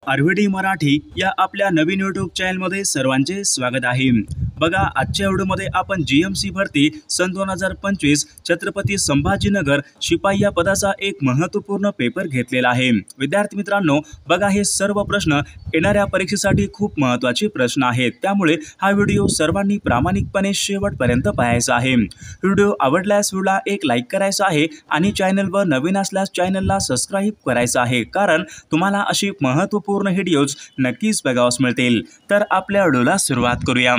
आरव्हीडी मराठी या आपल्या नवीन यूट्यूब चॅनलमध्ये सर्वांचे स्वागत आहे। बघा, आजच्या व्हिडिओमध्ये आपण जीएमसी भरती सन 2025 छत्रपती संभाजीनगर शिपाई या पदाचा एक महत्त्वपूर्ण पेपर घेतलेला आहे। विद्यार्थी मित्रांनो, बघा, हे सर्व प्रश्न येणाऱ्या परीक्षेसाठी खूप महत्त्वाचे प्रश्न आहेत, त्यामुळे हा व्हिडिओ सर्वांनी प्रामाणिकपणे शेवटपर्यंत पाहायचा आहे। व्हिडिओ आवडल्यास व्हिडिओला एक लाईक करायचा आहे आणि चॅनलवर नवीन असल्यास चॅनलला सबस्क्राइब करायचं आहे, कारण तुम्हाला अशी महत्त्वपूर्ण व्हिडिओज नक्कीच बघावयास मिळतील। तर आपल्या व्हिडिओला सुरुवात करूया।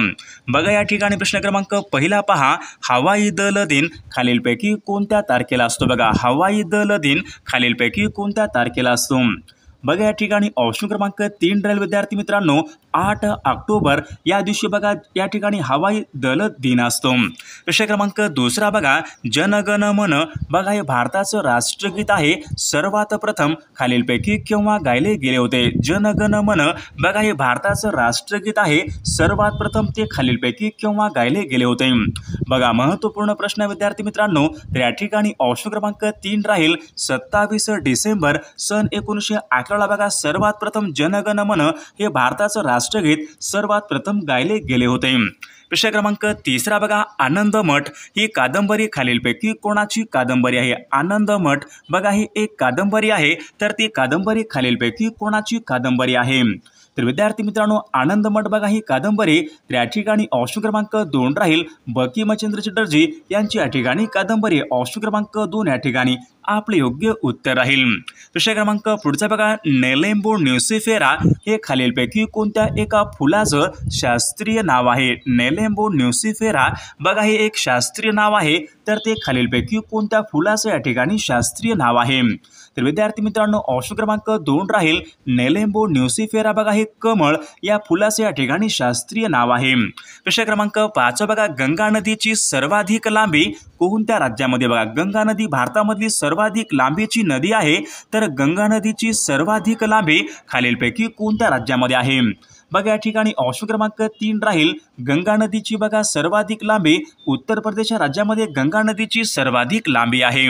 बघा, या ठिकाणी प्रश्न क्रमांक पहिला पहा, हवाई दल दिन खालीलपैकी कोणत्या तारखेला असतो? बघा, हवाई दल दिन खालीलपैकी कोणत्या तारखेला असतो? बघा, या ठिकाणी ऑप्शन क्रमांक 3 राहील विद्यार्थी मित्रांनो, 8 ऑक्टोबर या दिवशी बघा या ठिकाणी हवाई दल दिन असतो। प्रश्न क्रमांक दुसरा बघा, जनगण मन बघा हे भारताचं राष्ट्रगीत आहे, सर्वात प्रथम खालीलपैकी केव्हा गायले गेले होते? जनगण मन बघा हे भारताचं राष्ट्रगीत आहे, सर्वात प्रथम ते खालीलपैकी केव्हा गायले गेले होते? बघा, महत्त्वपूर्ण प्रश्न विद्यार्थी मित्रांनो, तर या ठिकाणी ऑप्शन क्रमांक 3 राहील 27 डिसेंबर सन 1911 बघा सर्वात प्रथम जनगण मन हे भारताचं राष्ट्रगीत सर्वात प्रथम गायले गेले होते। प्रश्न क्रमांक तिसरा बघा, आनंदमठ ही कादंबरी खालीलपैकी कोणाची कादंबरी आहे? आनंदमठ बघा ही एक कादंबरी आहे, तर ती कादंबरी खालीलपैकी कोणाची कादंबरी आहे? तर विद्यार्थी मित्रांनो, आनंदमठ बघा ही कादंबरी या ठिकाणी ऑप्शन क्रमांक 2 राहील बंकिमचंद्र चटर्जी यांची या ठिकाणी कादंबरी। ऑप्शन क्रमांक 2 या ठिकाणी आपले योग्य उत्तर राहील। प्रश्न क्रमांक पुढचा बघा, नेलेम्बो न्यूसिफेरा हे खालीलपैकी कोणत्या एका फुलाचं शास्त्रीय नाव आहे? नेलेम्बो न्यूसिफेरा बघा हे एक शास्त्रीय नाव आहे, तर ते खालीलपैकी कोणत्या फुलाचं या ठिकाणी शास्त्रीय नाव आहे? तर विद्यार्थी मित्रांनो, ऑप्शन क्रमांक 2 राहील नेलेम्बो न्यूसिफेरा बघा हे कमळ या फुलाचे या ठिकाणी शास्त्रीय नाव आहे। प्रश्न क्रमांक 5 बघा, गंगा नदीची सर्वाधिक लांबी कोणत्या राज्यामध्ये? बघा, गंगा नदी भारतामधली सर्वाधिक लांबीची नदी आहे, तर गंगा नदीची सर्वाधिक लांबी खालीलपैकी कोणत्या राज्यामध्ये आहे? बघा, या ठिकाणी ऑप्शन क्रमांक 3 राहील गंगा नदीची बघा सर्वाधिक लांबी उत्तर प्रदेश राज्यामध्ये गंगा नदीची सर्वाधिक लांबी आहे।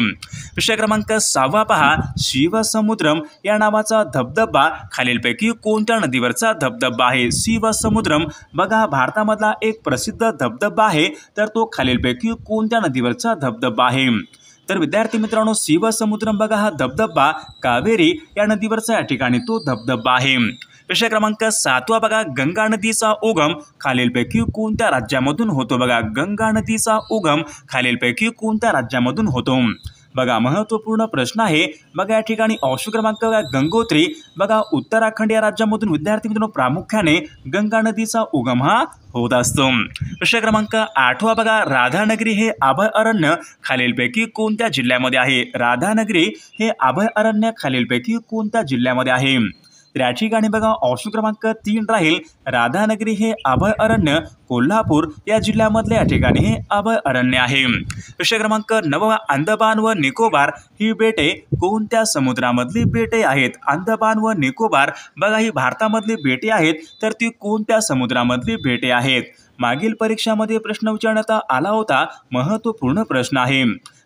प्रश्न क्रमांक 6 पहा, शिवसमुद्रम या नावाचा धबधबा खालीलपैकी कोणत्या नदीवरचा धबधबा आहे? शिवसमुद्रम बघा भारतामधला एक प्रसिद्ध धबधबा आहे, तर तो खालीलपैकी कोणत्या नदीवरचा धबधबा आहे? तर विद्यार्थी मित्रांनो, शिवसमुद्रम बघा हा धबधबा कावेरी या नदीवरचा या ठिकाणी तो धबधबा आहे। प्रश्न क्रमांक 7 बघा, गंगा नदीचा उगम खालीलपैकी कोणत्या राज्यामधून होतो? बघा, गंगा नदीचा उगम खालीलपैकी कोणत्या राज्यामधून होतो? बघा, महत्त्वपूर्ण प्रश्न आहे। बघा, या ठिकाणी ऑप्शन क्रमांक गंगोत्री बघा उत्तराखंड या राज्यामधून विद्यार्थी मित्रांनो प्रामुख्याने गंगा नदीचा उगम हा होत असतो। प्रश्न क्रमांक 8 बघा, राधानगरी हे अभयारण्य खालीलपैकी कोणत्या जिल्ह्यामध्ये आहे? राधानगरी हे अभयारण्य खालीलपैकी कोणत्या जिल्ह्यामध्ये आहे? तर या ठिकाणी बघा ऑप्शन क्रमांक 3 राहील राधानगरी हे अभयारण्य कोल्हापूर या जिल्ह्यामधले या ठिकाणी हे अभयारण्य आहे। प्रश्न क्रमांक 9, अंदमान व निकोबार ही बेटे कोणत्या समुद्रामधली बेटे आहेत? अंदमान व निकोबार बघा ही भारतामधली बेटे आहेत, तर ती कोणत्या समुद्रामधली बेटे आहेत? मागील परीक्षामध्ये प्रश्न विचारण्यात आला होता, महत्त्वपूर्ण प्रश्न आहे।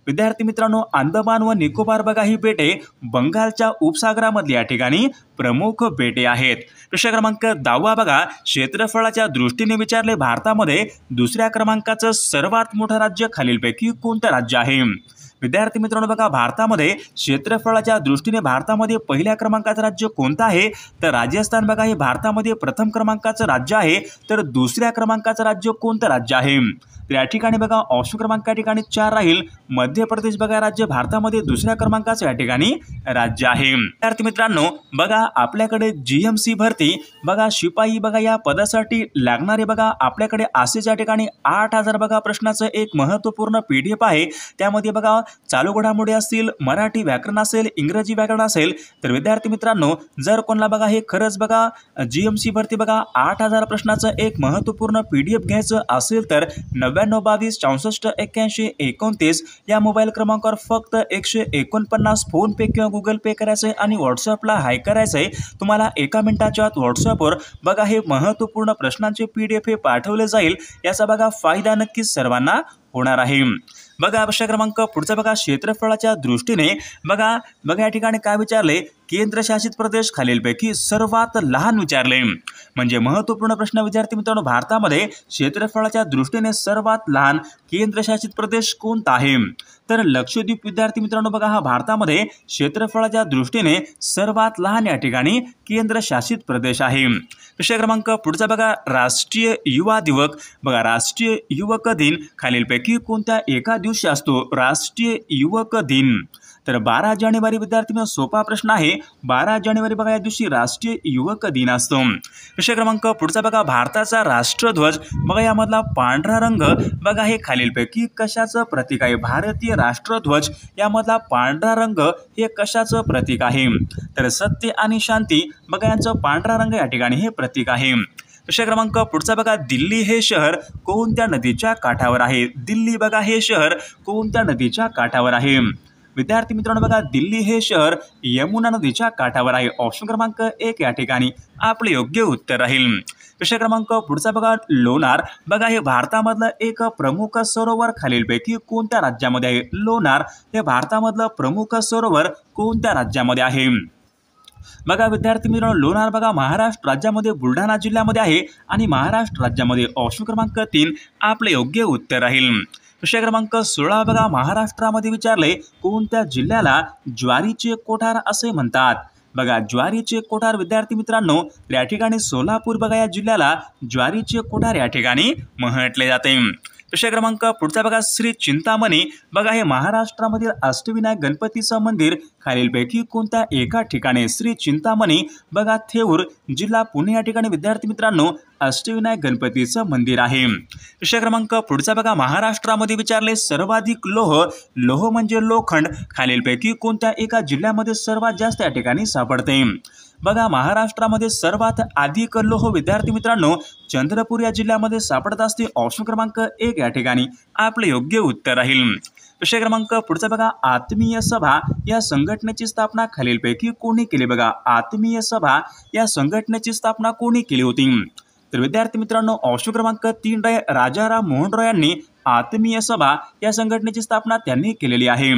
विद्यार्थी मित्रांनो, अंदमान व निकोबार बघा ही बेटे बंगालच्या उपसागरामधली या ठिकाणी प्रमुख बेटे आहेत। प्रश्न क्रमांक 10 बघा, क्षेत्रफळाच्या दृष्टीने विचारले भारतामध्ये दुसऱ्या क्रमांकाचं सर्वात मोठं राज्य खालीलपैकी कोणतं राज्य आहे? विद्यार्थी मित्रांनो, बघा भारतामध्ये क्षेत्रफळाच्या दृष्टीने भारतामध्ये पहिल्या क्रमांकाचं राज्य कोणतं आहे? तर राजस्थान बघा हे भारतामध्ये प्रथम क्रमांकाचं राज्य आहे, तर दुसऱ्या क्रमांकाचं राज्य कोणतं राज्य आहे? तर या ठिकाणी बघा ऑप्शन क्रमांक या ठिकाणी 4 राहील मध्य प्रदेश बघा राज्य भारतामध्ये दुसऱ्या क्रमांकाचं या ठिकाणी राज्य आहे। विद्यार्थी मित्रांनो, बघा आपल्याकडे जीएमसी भरती बघा शिपाई बघा या पदासाठी लागणारे बघा आपल्याकडे असेच या ठिकाणी 8000 बघा प्रश्नाचं एक महत्त्वपूर्ण PDF आहे। त्यामध्ये बघा चालू घडामोडी असतील, मराठी व्याकरण असेल, इंग्रजी व्याकरण असेल, तर विद्यार्थी मित्रांनो जर कोणाला बघा हे खरंच बघा जीएमसी भरती बघा 8000 प्रश्नाचं एक महत्त्वपूर्ण PDF घ्यायचं असेल तर 9922 64 81 29 या मोबाईल क्रमांकावर फक्त 149 फोन पे किंवा गुगल पे करायचं आहे आणि व्हॉट्सअपला हाय करायचं आहे। तुम्हाला 1 मिनिटाच्या आत व्हॉट्सअपवर बघा हे महत्त्वपूर्ण प्रश्नांचे PDF हे पाठवले जाईल। याचा बघा फायदा नक्कीच सर्वांना होणार आहे। बघा प्रश्न क्रमांक पुढचा बघा क्षेत्रफळाच्या दृष्टीने बघा या ठिकाणी काय विचारले, केंद्रशासित प्रदेश खालीलपैकी सर्वात लहान विचारले. म्हणजे महत्त्वपूर्ण प्रश्न विद्यार्थी मित्रांनो, भारतामध्ये क्षेत्रफळाच्या दृष्टीने सर्वात लहान केंद्रशासित प्रदेश कोणता आहे? तर लक्षद्वीप विद्यार्थी मित्रांनो बघा हा भारतामध्ये क्षेत्रफळाच्या दृष्टीने सर्वात लहान या ठिकाणी केंद्रशासित प्रदेश आहे. विषय क्रमांक पुढचा बघा राष्ट्रीय युवा दिवस. बघा राष्ट्रीय युवक दिन खालीलपैकी कोणत्या एका दिवशी असतो? राष्ट्रीय युवक दिन तर 12 जानेवारी विद्यार्थी मित्रांनो, सोपा प्रश्न आहे. 12 जानेवारी बघा या दिवशी राष्ट्रीय युवक दिन असतो. विषय क्रमांक पुढचा बघा भारताचा राष्ट्रध्वज बघा यामधला पांढरा रंग बघा हे खालीलपैकी कशाचं प्रतीक आहे? भारतीय राष्ट्रध्वज यामधला पांढरा रंग हे कशाचं प्रतीक आहे? तर सत्य आणि शांती बघा यांचं पांढरा रंग या ठिकाणी हे प्रतीक आहे. विषय क्रमांक पुढचा बघा दिल्ली हे शहर कोणत्या नदीच्या काठावर आहे? दिल्ली बघा हे शहर कोणत्या नदीच्या काठावर आहे? विद्यार्थी मित्रांनो बघा दिल्ली हे शहर यमुना नदीच्या काठावर आहे. ऑप्शन क्रमांक 1 या ठिकाणी आपले योग्य उत्तर राहील. विषय क्रमांक पुढचा बघा लोणार बघा हे भारतामधलं एक प्रमुख सरोवर खालीलपैकी कोणत्या राज्यामध्ये आहे? लोणार हे भारतामधलं प्रमुख सरोवर कोणत्या राज्यामध्ये आहे? बघा विद्यार्थी मित्रांनो लोणार बघा महाराष्ट्र राज्यामध्ये बुलढाणा जिल्ह्यामध्ये आहे आणि महाराष्ट्र राज्यामध्ये. ऑप्शन क्रमांक 3 आपले योग्य उत्तर राहील. विषय क्रमांक 16 बघा महाराष्ट्रामध्ये विचारले कोणत्या जिल्ह्याला ज्वारीचे कोठार असे म्हणतात? बघा ज्वारीचे कोठार विद्यार्थी मित्रांनो या ठिकाणी सोलापूर बघा या जिल्ह्याला ज्वारीचे कोठार या ठिकाणी म्हटले जाते. विषय क्रमांक पुढचा बघा श्री चिंतामणी बघा हे महाराष्ट्रामधील अष्टविनायक गणपतीचं मंदिर खालीलपैकी कोणत्या एका ठिकाणी? श्री चिंतामणी बघा थेऊर जिल्हा पुणे या ठिकाणी विद्यार्थी मित्रांनो अष्टविनायक गणपतीचं मंदिर आहे. विषय क्रमांक पुढचा बघा महाराष्ट्रामध्ये विचारले सर्वाधिक लोह म्हणजे लोखंड खालीलपैकी कोणत्या एका जिल्ह्यामध्ये सर्वात जास्त या ठिकाणी सापडते? बघा महाराष्ट्रामध्ये सर्वात अधिक लोह विद्यार्थी मित्रांनो चंद्रपूर या जिल्ह्यामध्ये सापडत असते. ऑप्शन क्रमांक 1 या ठिकाणी आपले योग्य उत्तर राहील. विषय क्रमांक पुढचा बघा आत्मीय सभा या संघटनेची स्थापना खालीलपैकी कोणी केली? बघा आत्मीय सभा या संघटनेची स्थापना कोणी केली होती? तर विद्यार्थी मित्रांनो ऑप्शन क्रमांक 3 राजाराम मोहन रॉय यांनी आत्मीय सभा या संघटनेची स्थापना त्यांनी केलेली आहे.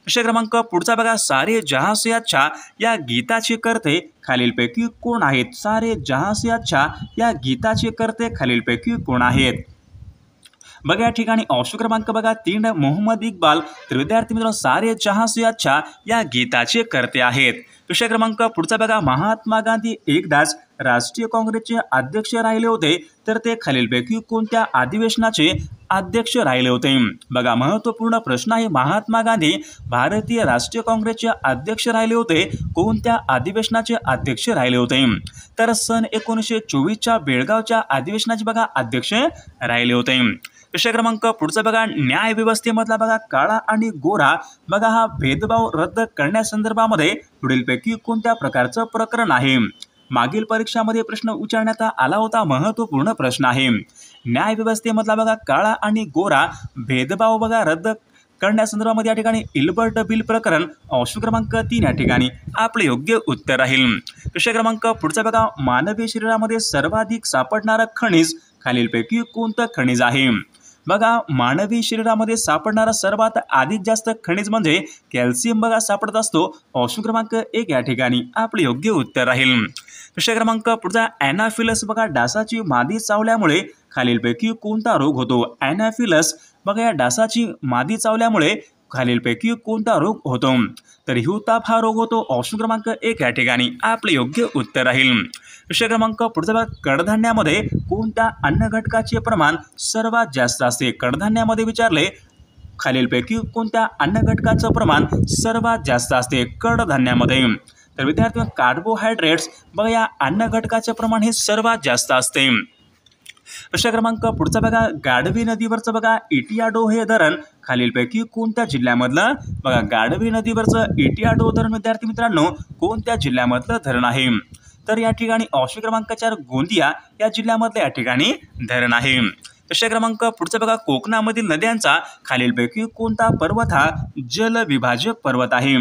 विषय क्रमांक पुढचा बघा सारे जहां से अच्छा या गीताचे कर्ते खालीलपैकी कोण आहेत? सारे जहां से अच्छा या गीताचे कर्ते खालीलपैकी कोण आहेत? बघा या ठिकाणी ऑप्शन क्रमांक बघा 3 मोहम्मद इक्बाल तर विद्यार्थी मित्रांनो सारे जहां से अच्छा या गीताचे कर्ते आहेत. विषय क्रमांक पुढचा बघा महात्मा गांधी एकदाच राष्ट्रीय काँग्रेसचे अध्यक्ष राहिले होते तर ते खालीलपैकी कोणत्या अधिवेशनाचे अध्यक्ष राहिले होते? बघा महत्त्वपूर्ण प्रश्न आहे. महात्मा गांधी भारतीय राष्ट्रीय काँग्रेसचे अध्यक्ष राहिले होते कोणत्या अधिवेशनाचे अध्यक्ष राहिले होते? तर सन 1924च्या बेळगावच्या अधिवेशनाचे बघा अध्यक्ष राहिले होते. विषय क्रमांक पुढचा बघा न्याय व्यवस्थेमधला बघा काळा आणि गोरा बघा हा भेदभाव रद्द करण्यासंदर्भामध्ये पुढीलपैकी कोणत्या प्रकारचं प्रकरण आहे? मागील परीक्षामध्ये प्रश्न विचारण्यात आला होता. महत्त्वपूर्ण प्रश्न आहे. न्याय व्यवस्थेमधला बघा काळा आणि गोरा भेदभाव बघा रद्द करण्यासंदर्भामध्ये या ठिकाणी इल्बर्ट बिल प्रकरण. ऑप्शन क्रमांक 3 या ठिकाणी आपले योग्य उत्तर राहील. विषय क्रमांक पुढचा बघा मानवी शरीरामध्ये सर्वाधिक सापडणारं खनिज खालीलपैकी कोणतं खनिज आहे? बघा मानवी शरीरामध्ये सापडणारा सर्वात अधिक जास्त खनिज म्हणजे कॅल्शियम बघा सापडत असतो. ऑप्शन क्रमांक 1 या ठिकाणी आपले योग्य उत्तर राहील. विषय क्रमांक पुढचा ॲनाफिलस बघा डासाची मादी चावल्यामुळे खालीलपैकी कोणता रोग होतो? ॲनाफिलस बघा या डासाची मादी चावल्यामुळे खालीलपैकी कोणता रोग होतो? तर हिवताप हा रोग होतो. ऑप्शन क्रमांक 1 या ठिकाणी आपले योग्य उत्तर राहील. विषय क्रमांक पुढचा बघा कडधान्यामध्ये कोणत्या अन्न घटकाचे प्रमाण सर्वात जास्त असते? कडधान्यामध्ये विचारले खालीलपैकी कोणत्या अन्न घटकाचं प्रमाण सर्वात जास्त असते कडधान्यामध्ये? तर विद्यार्थी कार्बोहायड्रेट्स बघा या अन्न घटकाचे प्रमाण हे सर्वात जास्त असते. विषय क्रमांक पुढचा बघा गाढवी नदीवरचं बघा इटियाडो हे धरण खालीलपैकी कोणत्या जिल्ह्यामधलं? बघा गाढवी नदीवरचं इटियाडो धरण विद्यार्थी मित्रांनो कोणत्या जिल्ह्यामधलं धरण आहे? तर या ठिकाणी ऑप्शन क्रमांक 4 गोंदिया या जिल्ह्यामधलं या ठिकाणी धरण आहे. विषय क्रमांक पुढचा बघा कोकणामधील नद्यांचा खालीलपैकी कोणता पर्वत हा जलविभाजक पर्वत आहे?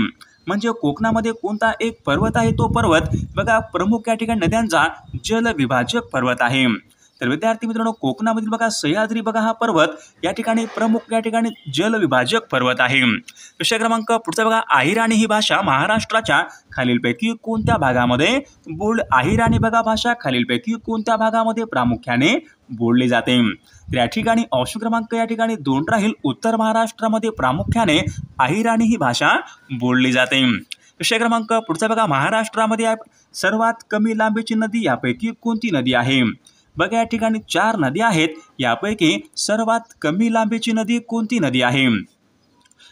म्हणजे कोकणामध्ये कोणता एक पर्वत आहे तो पर्वत बघा प्रमुख या ठिकाणी नद्यांचा जलविभाजक पर्वत आहे. तर विद्यार्थी मित्रांनो कोकणामधील बघा सह्याद्री बघा हा पर्वत या ठिकाणी प्रमुख या ठिकाणी जलविभाजक पर्वत आहे। विषय क्रमांक पुढचा बघा अहिराणी ही भाषा महाराष्ट्राच्या खालीलपैकी कोणत्या भागामध्ये अहिराणी बघा भाषा खालीलपैकी कोणत्या भागामध्ये प्रामुख्याने बोलली जाते। तर या ठिकाणी ऑप्शन क्रमांक या ठिकाणी 2 राहील, उत्तर महाराष्ट्रामध्ये प्रामुख्याने अहिराणी ही भाषा बोलली जाते। विषय क्रमांक पुढचा बघा महाराष्ट्रामध्ये सर्वात कमी लांबीची नदी यापैकी कोणती नदी आहे। बघा या ठिकाणी 4 नद्या आहेत, यापैकी सर्वात कमी लांबीची नदी कोणती नदी आहे।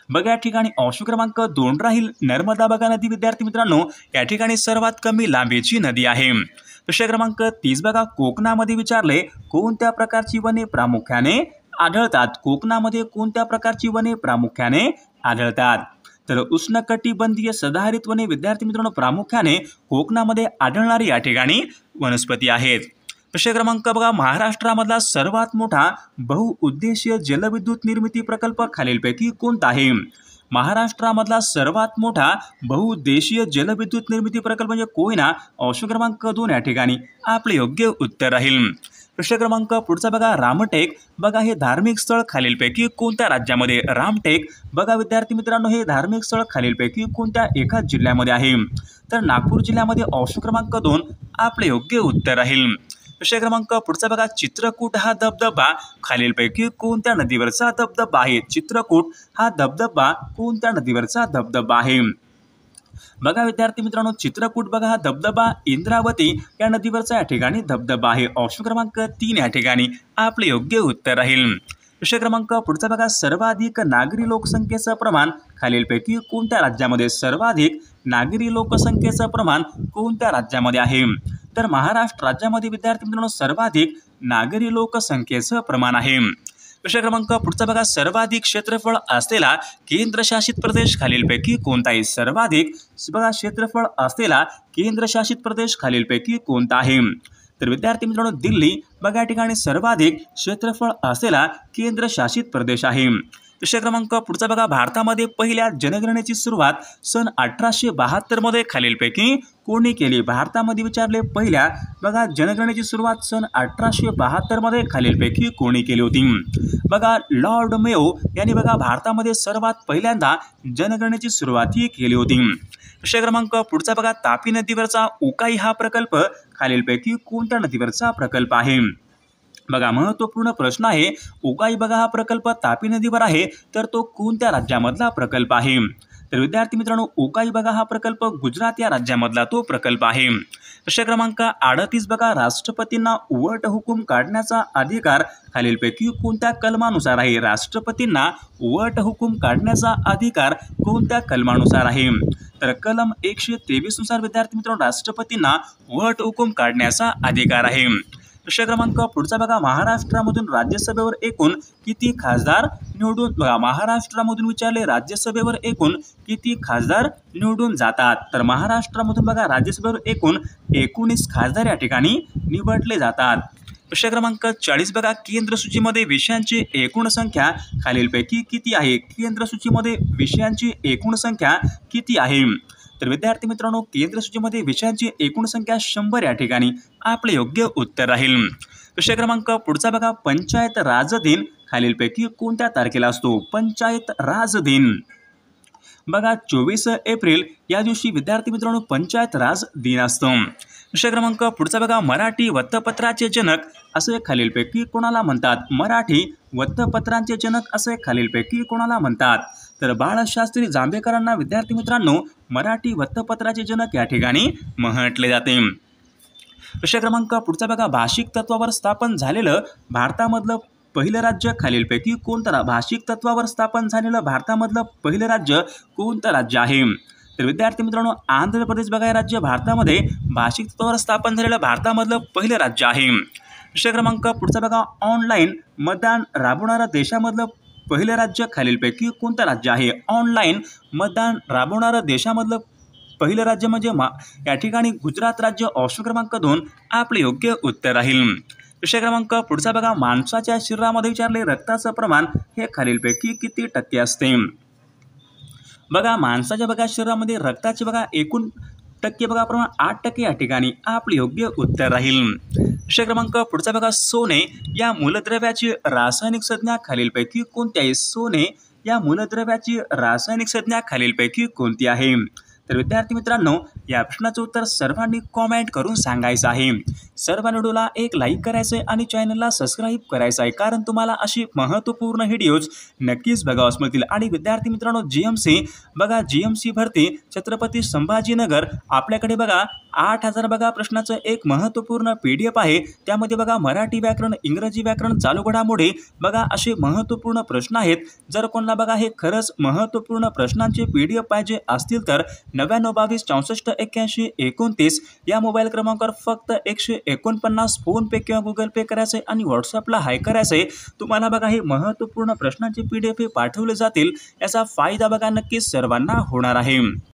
बघा या ठिकाणी ऑप्शन क्रमांक 2 राहील, नर्मदा बघा नदी विद्यार्थी मित्रांनो या ठिकाणी सर्वात कमी लांबीची नदी आहे। विषय क्रमांक 30 बघा कोकणामध्ये विचारले कोणत्या प्रकारची वने प्रामुख्याने आढळतात। कोकणामध्ये कोणत्या प्रकारची वने प्रामुख्याने आढळतात। तर उष्णकटिबंधीय सदाहरित वने विद्यार्थी मित्रांनो प्रामुख्याने कोकणामध्ये आढळणारी या ठिकाणी वनस्पती आहेत। विषय क्रमांक बघा महाराष्ट्रामधला सर्वात मोठा बहुउद्देशीय जलविद्युत निर्मिती प्रकल्प खालीलपैकी कोणता आहे। महाराष्ट्रामधला सर्वात मोठा बहुउद्देशीय जलविद्युत निर्मिती प्रकल्प म्हणजे कोयना, ऑप्शन क्रमांक 2 या ठिकाणी आपले योग्य उत्तर राहील। विषय क्रमांक पुढचा बघा रामटेक बघा हे धार्मिक स्थळ खालीलपैकी कोणत्या राज्यामध्ये। रामटेक बघा विद्यार्थी मित्रांनो हे धार्मिक स्थळ खालीलपैकी कोणत्या एका जिल्ह्यामध्ये आहे। तर नागपूर जिल्ह्यामध्ये ऑप्शन क्रमांक 2 आपले योग्य उत्तर राहील। विषय क्रमांक पुढचा बघा चित्रकूट हा धबधबा खालीलपैकी कोणत्या नदीवरचा धबधबा आहे। चित्रकूट हा धबधबा कोणत्या नदीवरचा धबधबा आहे। बघा विद्यार्थी मित्रांनो चित्रकूट बघा हा धबधबा इंद्रावती या नदीवरचा या ठिकाणी धबधबा आहे। ऑप्शन क्रमांक 3 या ठिकाणी आपले योग्य उत्तर राहील। विषय क्रमांक पुढचा बघा सर्वाधिक नागरी लोकसंख्येचं प्रमाण खालीलपैकी कोणत्या राज्यामध्ये। सर्वाधिक नागरी लोकसंख्येचं प्रमाण कोणत्या राज्यामध्ये आहे। तर महाराष्ट्र राज्यामध्ये विद्यार्थी मित्रांनो सर्वाधिक नागरी लोकसंख्येचं प्रमाण आहे। विषय क्रमांक पुढचा बघा सर्वाधिक क्षेत्रफळ असलेला केंद्रशासित प्रदेश खालीलपैकी कोणता आहे। सर्वाधिक बघा क्षेत्रफळ असलेला केंद्रशासित प्रदेश खालीलपैकी कोणता आहे। तर विद्यार्थी मित्रांनो दिल्ली बघा या ठिकाणी सर्वाधिक क्षेत्रफळ असलेला केंद्रशासित प्रदेश आहे। विषय क्रमांक पुढचा बघा भारतामध्ये पहिल्या जनगणनेची सुरुवात सन 1872 मध्ये खालीलपैकी कोणी केली। भारतामध्ये विचारले पहिल्या बघा जनगणनेची सुरुवात सन 1872 मध्ये खालीलपैकी कोणी केली होती। बघा लॉर्ड मेयो यांनी बघा भारतामध्ये सर्वात पहिल्यांदा जनगणनेची सुरुवात ही केली होती। विषय क्रमांक पुढचा बघा तापी नदीवरचा उकाई हा प्रकल्प खालीलपैकी कोणत्या नदीवरचा प्रकल्प आहे। बघा महत्त्वपूर्ण प्रश्न आहे, उकाई बघा हा प्रकल्प तापी नदीवर आहे, तर तो कोणत्या राज्यामधला प्रकल्प आहे। तर विद्यार्थी मित्रांनो उकाई बघा हा प्रकल्प गुजरात या राज्यामधला तो प्रकल्प आहे। विषय क्रमांक 38 बघा राष्ट्रपतींना उवट हुकूम काढण्याचा अधिकार खालीलपैकी कोणत्या कलमानुसार आहे। राष्ट्रपतींना उवट हुकूम काढण्याचा अधिकार कोणत्या कलमानुसार आहे। तर कलम 123 नुसार विद्यार्थी मित्रांनो राष्ट्रपतींना उवट हुकूम काढण्याचा अधिकार आहे। विषय क्रमांक पुढचा बघा महाराष्ट्रामधून राज्यसभेवर एकूण किती खासदार निवडून बघा महाराष्ट्रामधून विचारले राज्यसभेवर एकूण किती खासदार निवडून जातात। तर महाराष्ट्रामधून बघा राज्यसभेवर एकूण 19 खासदार या ठिकाणी निवडले जातात। विषय क्रमांक 40 बघा केंद्र सूचीमध्ये विषयांची एकूण संख्या खालीलपैकी किती आहे। केंद्र सूचीमध्ये विषयांची एकूण संख्या किती आहे। तर विद्यार्थी मित्रांनो केंद्र सूचीमध्ये विषयांची एकूण संख्या 100 या ठिकाणी आपले योग्य उत्तर राहील। विषय क्रमांक पुढचा बघा पंचायत राज दिन खालीलपैकी कोणत्या तारखेला असतो। पंचायत राज दिन बघा 24 एप्रिल या दिवशी विद्यार्थी मित्रांनो पंचायत राज दिन असतो। विषय क्रमांक पुढचा बघा मराठी वृत्तपत्राचे जनक असे खालीलपैकी कोणाला म्हणतात। मराठी वृत्तपत्रांचे जनक असे खालीलपैकी कोणाला म्हणतात। तर बाळशास्त्री जांभेकरांना विद्यार्थी मित्रांनो मराठी वृत्तपत्राचे जनक या ठिकाणी म्हटले जाते। विषय क्रमांक पुढचा बघा भाषिक तत्वावर स्थापन झालेलं भारतामधलं पहिलं राज्य खालीलपैकी कोणतं। भाषिक तत्वावर स्थापन झालेलं भारतामधलं पहिलं राज्य कोणतं राज्य आहे। तर विद्यार्थी मित्रांनो आंध्र प्रदेश बघा हे राज्य भारतामध्ये भाषिक तत्वावर स्थापन झालेलं भारतामधलं पहिलं राज्य आहे। विषय क्रमांक पुढचा बघा ऑनलाईन मतदान राबवणाऱ्या देशामधलं पहिलं राज्य खालीलपैकी कोणतं राज्य आहे। ऑनलाईन मतदान राबवणारं देशामधलं पहिलं राज्य म्हणजे या ठिकाणी गुजरात राज्य। ऑप्शन क्रमांक 2 आपले योग्य उत्तर राहील। विषय क्रमांक पुढचा बघा माणसाच्या शरीरामध्ये विचारले रक्ताचं प्रमाण हे खालीलपैकी किती टक्के असते। बघा माणसाच्या बघा शरीरामध्ये रक्ताचे बघा एकूण टक्के बघा प्रमाण 8% या ठिकाणी आपले योग्य उत्तर राहील। प्रश्न क्रमांक पुढचा बघा, सोने या मूलद्रव्याची रासायनिक संज्ञा खालीलपैकी कोणती आहे? सोने या मूलद्रव्याची रासायनिक संज्ञा खालीलपैकी कोणती आहे? तर विद्यार्थी मित्रांनो, या प्रश्नाचं उत्तर सर्वांनी कॉमेंट करून सांगायचं आहे. सर्व व्हिडिओला एक लाईक करायचं आहे आणि चॅनलला सबस्क्राईब करायचं आहे, कारण तुम्हाला अशी महत्त्वपूर्ण व्हिडिओज नक्कीच बघावयास मिळतील. आणि विद्यार्थी मित्रांनो, जीएमसी भरती छत्रपती संभाजीनगर आपल्याकडे बघा 8,000 बघा प्रश्नाचं एक महत्त्वपूर्ण PDF आहे. त्यामध्ये बघा मराठी व्याकरण, इंग्रजी व्याकरण, चालू घडामोडी बघा असे महत्त्वपूर्ण प्रश्न आहेत. जर कोणाला बघा हे खरंच महत्त्वपूर्ण प्रश्नांचे PDF पाहिजे असतील तर 9922 64 81 29 या मोबाईल क्रमांकावर फक्त 149 फोनपे किंवा गुगल पे करायचे आणि व्हॉट्सअपला हाय करायचे. तुम्हाला बघा हे महत्त्वपूर्ण प्रश्नांचे PDF पाठवले जातील. याचा फायदा बघा नक्कीच सर्वांना होणार आहे.